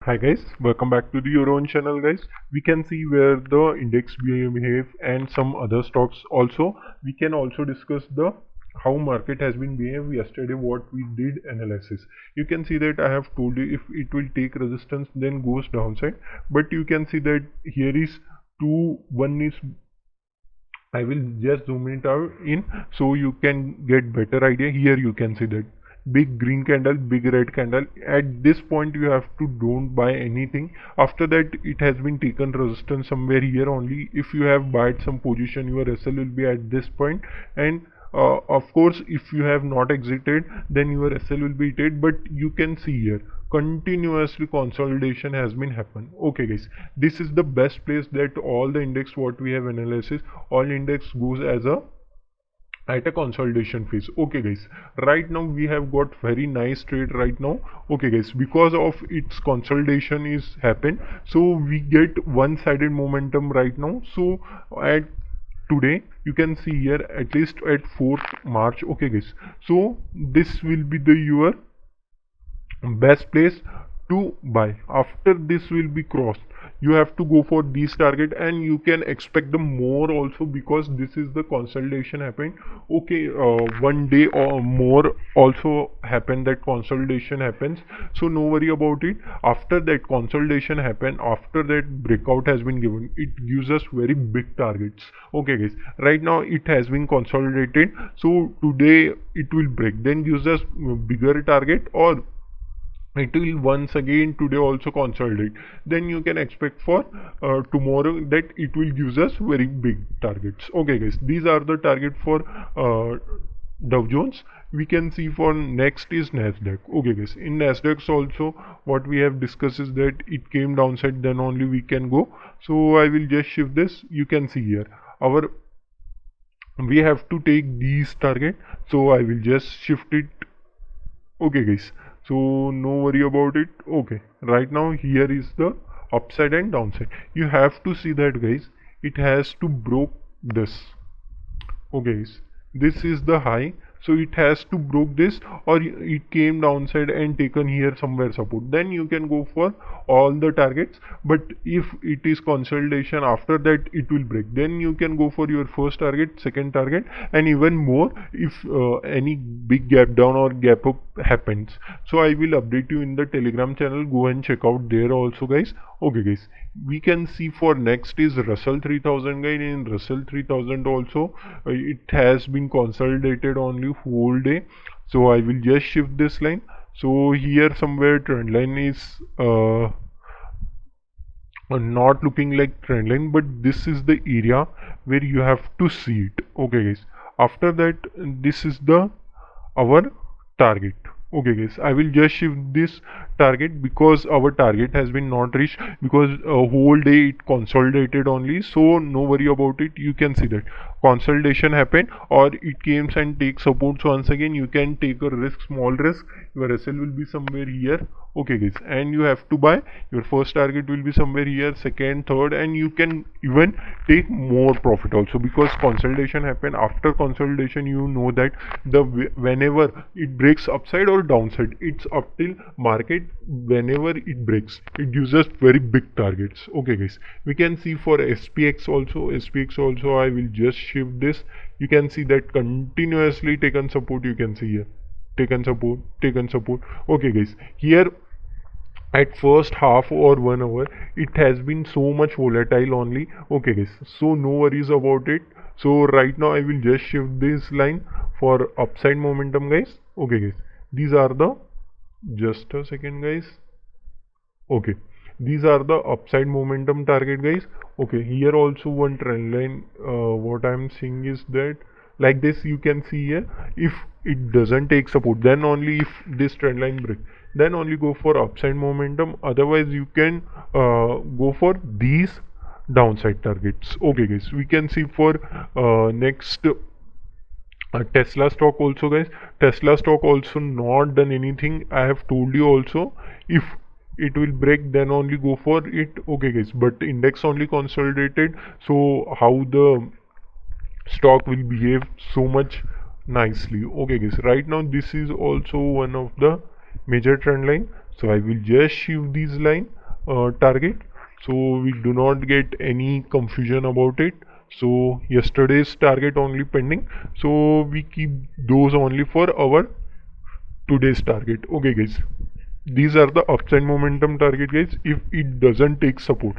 Hi guys, welcome back to your own channel guys. We can see where the index behave and some other stocks also. We can also discuss the how market has been behave yesterday, what we did analysis. You can see that I have told you if it will take resistance then goes downside, but you can see that here is one is I will just zoom it out in so you can get better idea. Here you can see that big green candle, big red candle. At this point you have to don't buy anything. After that it has been taken resistance somewhere here only. If you have bought some position, your SL will be at this point, and of course if you have not exited then your SL will be hit. But you can see here continuously consolidation has been happen. Okay guys, this is the best place that all the index what we have analysis, all index goes as a at a consolidation phase. Okay guys, right now we have got very nice trade right now. Okay guys, because of its consolidation is happened, so we get one-sided momentum right now. So at today you can see here at least at 4th March. Okay guys, so this will be the your best place to buy. After this will be crossed, you have to go for these target, and you can expect the more also because this is the consolidation happened. Okay, one day or more also happen that consolidation happens, so no worry about it. After that consolidation happen, after that breakout has been given, it gives us very big targets. Okay guys, right now it has been consolidated, so today it will break, then gives us bigger target, or it will once again today also consolidate. Then you can expect for tomorrow that it will give us very big targets. Okay guys, these are the target for Dow Jones. We can see for next is NASDAQ. Okay guys, in NASDAQ also what we have discussed is that it came downside, then only we can go. So I will just shift this. You can see here our we have to take these target, so I will just shift it. Okay guys, so no worry about it. Okay, right now here is the upside and downside. You have to see that guys, it has to broke this. Okay guys, this is the high, so it has to broke this, or it came downside and taken here somewhere support, then you can go for all the targets. But if it is consolidation, after that it will break, then you can go for your first target, second target, and even more if any big gap down or gap up happens. So I will update you in the Telegram channel, go and check out there also guys. Okay guys, we can see for next is Russell 3000 guys. In Russell 3000 also it has been consolidated only whole day, so I will just shift this line. So here somewhere trend line is not looking like trend line, but this is the area where you have to see it. Okay guys, after that this is the our target. Okay guys, I will just shift this target because our target has been not reached, because a whole day it consolidated only, so no worry about it. You can see that consolidation happened, or it came and takes supports once again. You can take a risk, small risk. Your SL will be somewhere here. Okay guys, and you have to buy. Your first target will be somewhere here, second, third, and you can even take more profit also, because consolidation happened. After consolidation, you know that the whenever it breaks upside or downside, it's up till market. Whenever it breaks, it gives us very big targets. Okay guys, we can see for SPX also I will just shift this. You can see that continuously taken support. You can see here taken support. Okay guys, here at first half or 1 hour it has been so much volatile only. Okay guys, so no worries about it. So right now I will just shift this line for upside momentum guys. Okay guys, these are the, just a second guys. Okay, these are the upside momentum target guys. Okay, here also one trend line. What I'm seeing is that like this, you can see here, if it doesn't take support, then only if this trend line break, then only go for upside momentum. Otherwise you can go for these downside targets. Okay guys, we can see for next Tesla stock also guys. Tesla stock also not done anything. I have told you also, if it will break then only go for it. Okay guys, but index only consolidated, so how the stock will behave so much nicely. Okay guys, right now this is also one of the major trend line. So I will just shift this line target, so we do not get any confusion about it. So yesterday's target only pending, so we keep those only for our today's target. Okay guys, these are the upside momentum target guys. If it doesn't take support,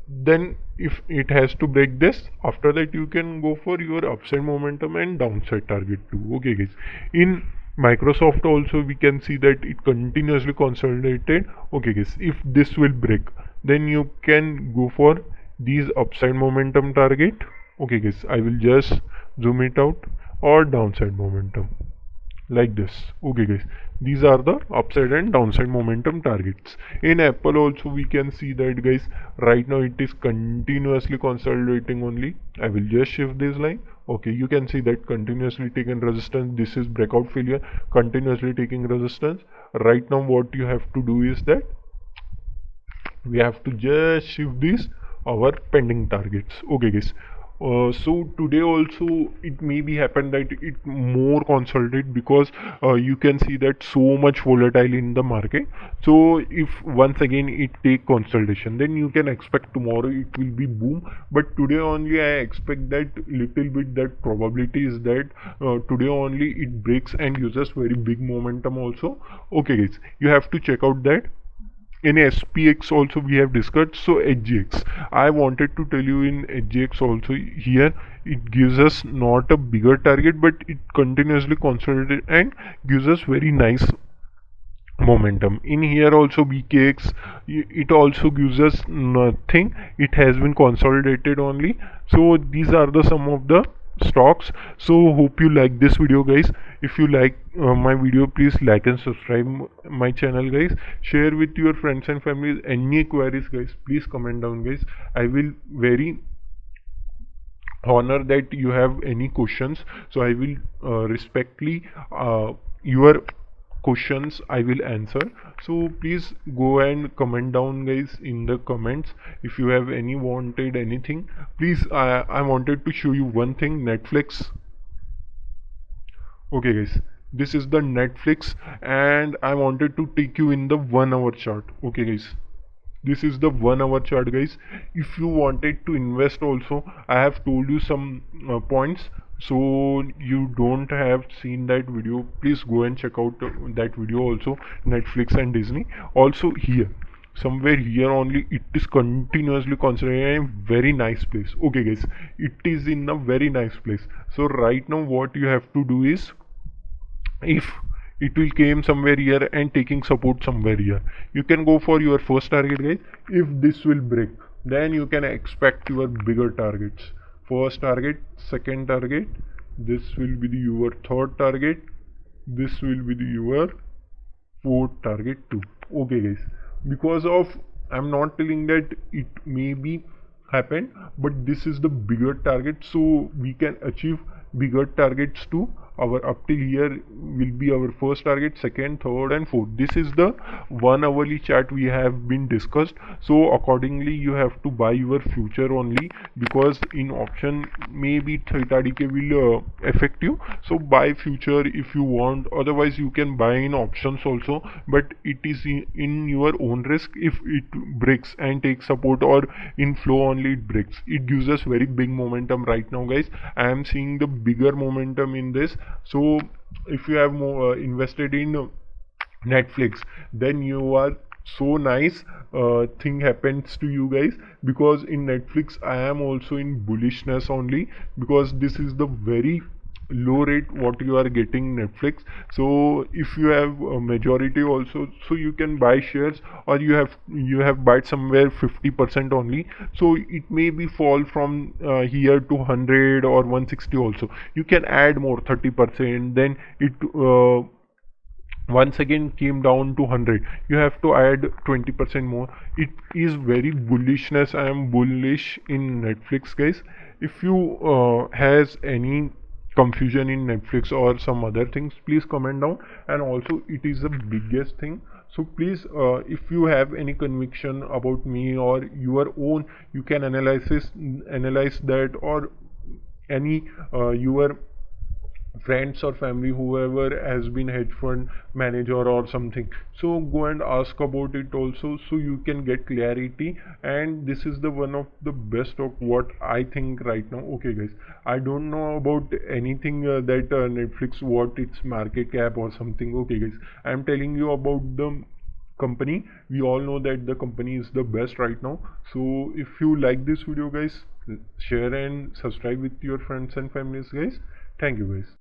then if it has to break this, after that you can go for your upside momentum and downside target too. Okay guys, in Microsoft also we can see that it continuously consolidated. Okay guys, if this will break, then you can go for these upside momentum target. Okay guys, I will just zoom it out, or downside momentum, like this. Okay guys, these are the upside and downside momentum targets. In Apple also we can see that guys, right now it is continuously consolidating only. I will just shift this line. Okay, you can see that continuously taking resistance. This is breakout failure, continuously taking resistance. Right now what you have to do is that we have to just shift these our pending targets. Okay guys, so today also it may be happen that it more consolidate, because you can see that so much volatile in the market. So if once again it take consolidation, then you can expect tomorrow it will be boom. But today only I expect that little bit, that probability is that today only it breaks and uses very big momentum also. Okay guys, you have to check out that. In SPX also we have discussed. So HGX, I wanted to tell you, in HGX also, here it gives us not a bigger target, but it continuously consolidated and gives us very nice momentum. In here also BKX, it also gives us nothing, it has been consolidated only. So these are the some of the stocks. So hope you like this video guys. If you like my video, please like and subscribe my channel guys. Share with your friends and families. Any queries guys, please comment down guys. I will very honor that you have any questions, so I will respectfully your questions I will answer. So please go and comment down guys in the comments if you have any wanted anything. Please, I wanted to show you one thing, Netflix. Okay guys, this is the Netflix, and I wanted to take you in the 1 hour chart. Okay guys, this is the 1 hour chart guys. If you wanted to invest also, I have told you some points. So you don't have seen that video, please go and check out that video also, Netflix and Disney. Also here, somewhere here only, it is continuously considering a very nice place. Okay guys, it is in a very nice place. So right now what you have to do is, if it will came somewhere here and taking support somewhere here, you can go for your first target guys. If this will break, then you can expect your bigger targets. First target, second target, this will be your third target, this will be your fourth target too. Okay guys, because of, I'm not telling that it may be happen, but this is the bigger target, so we can achieve bigger targets too. Our up till here will be our first target, second, third and fourth. This is the 1 hourly chart we have been discussed. So accordingly you have to buy your future only, because in option maybe theta decay will affect you. So buy future if you want, otherwise you can buy in options also, but it is in your own risk. If it breaks and takes support, or in flow only it breaks, it gives us very big momentum. Right now guys, I am seeing the bigger momentum in this. So if you have more invested in Netflix, then you are so nice thing happens to you guys, because in Netflix I am also in bullishness only, because this is the very low rate what you are getting Netflix. So if you have a majority also, so you can buy shares, or you have bought somewhere 50% only, so it may be fall from here to 100 or 160 also. You can add more 30%, then it once again came down to 100, you have to add 20% more. It is very bullishness. I am bullish in Netflix guys. If you has any confusion in Netflix or some other things, please comment down. And also it is the biggest thing, so please if you have any conviction about me or your own, you can analyze that, or any your friends or family, whoever has been hedge fund manager or something, so go and ask about it also, so you can get clarity. And this is the one of the best of what I think right now. Okay guys, I don't know about anything that Netflix, what its market cap or something. Okay guys, I'm telling you about the company. We all know that the company is the best right now. So if you like this video guys, share and subscribe with your friends and families guys. Thank you guys.